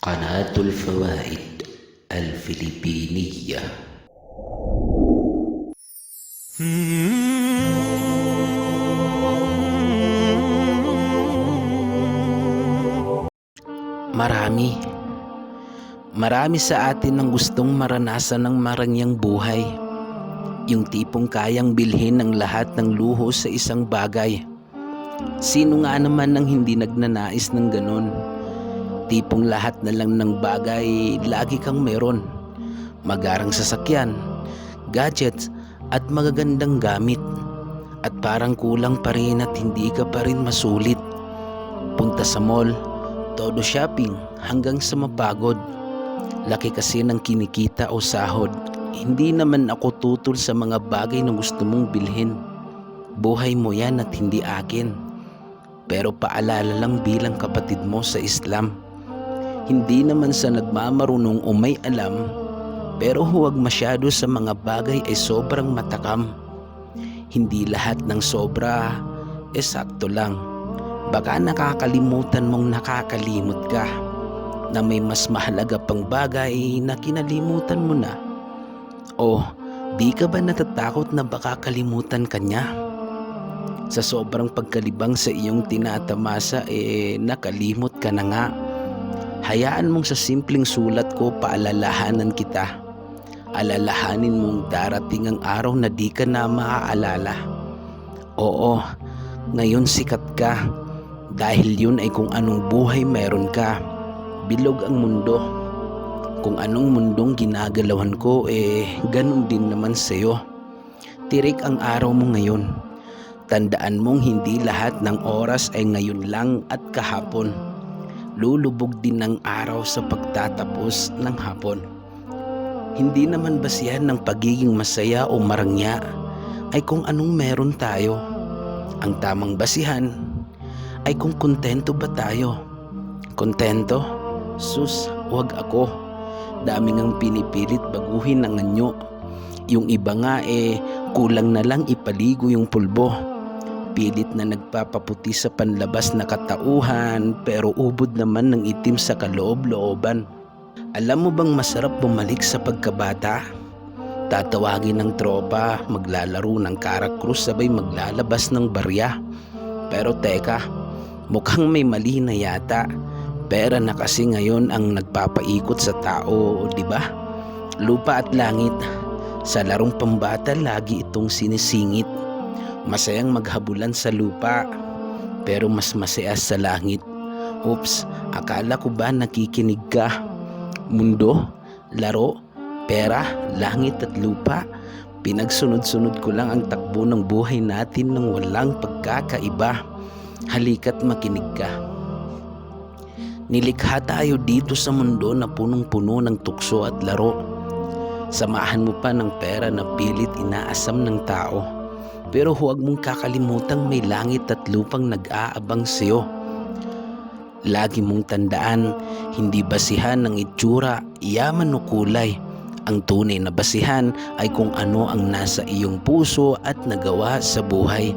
قناة الفوائد الفلبينية. Marami sa atin ang gustong maranasan ng marangyang buhay. Yung tipong kayang bilhin ang lahat ng luho sa isang bagay. Sino nga naman ang hindi nagnanais ng ganon? Tipong lahat na lang ng bagay lagi kang meron. Magarang sasakyan, gadgets at magagandang gamit. At parang kulang pa rin at hindi ka pa rin masulit. Punta sa mall, todo shopping hanggang sa mapagod. Laki kasi ng kinikita o sahod. Hindi naman ako tutol sa mga bagay na gusto mong bilhin. Buhay mo yan at hindi akin. Pero paalala lang bilang kapatid mo sa Islam. Hindi naman sa nagmamarunong o may alam, pero huwag masyado sa mga bagay ay sobrang matakam. Hindi lahat ng sobra sakto lang. Baka nakakalimutan mong nakakalimot ka, na may mas mahalaga pang bagay na kinalimutan mo na. O di ka ba natatakot na baka kalimutan ka niya? Sa sobrang pagkalibang sa iyong tinatamasa nakalimot ka na nga. Hayaan mong sa simpleng sulat ko paalalahanan kita. Alalahanin mong darating ang araw na di ka na maaalala. Oo, ngayon sikat ka. Dahil yun ay kung anong buhay meron ka. Bilog ang mundo. Kung anong mundong ginagalawan ko ganun din naman sa'yo. Tirik ang araw mo ngayon. Tandaan mong hindi lahat ng oras ay ngayon lang at kahapon. Lulubog din ang araw sa pagtatapos ng hapon. Hindi naman basihan ng pagiging masaya o marangya ay kung anong meron tayo. Ang tamang basihan ay kung kontento ba tayo. Kontento? Sus, wag ako. Daming ang pinipilit baguhin ng anyo. Yung iba nga kulang na lang ipaligo yung pulbo. Pilit na nagpapaputi sa panlabas na katauhan, pero ubod naman ng itim sa kaloob-looban. Alam mo bang masarap bumalik sa pagkabata? Tatawagin ng tropa, maglalaro ng karakrus sabay maglalabas ng barya. Pero teka, mukhang may mali na yata. Pera na kasi ngayon ang nagpapaikot sa tao, di ba? Lupa at langit. Sa larong pambata lagi itong sinisingit. Masayang maghabulan sa lupa, pero mas masaya sa langit. Oops, akala ko ba nakikinig ka? Mundo, laro, pera, langit at lupa. Pinagsunod-sunod ko lang ang takbo ng buhay natin ng walang pagkakaiba. Halika't makinig ka. Nilikha tayo dito sa mundo na punong-puno ng tukso at laro. Samahan mo pa ng pera na pilit inaasam ng tao. Pero huwag mong kakalimutang may langit at lupang nag-aabang sa'yo. Lagi mong tandaan, hindi basihan ng itsura, yaman o kulay. Ang tunay na basihan ay kung ano ang nasa iyong puso at nagawa sa buhay.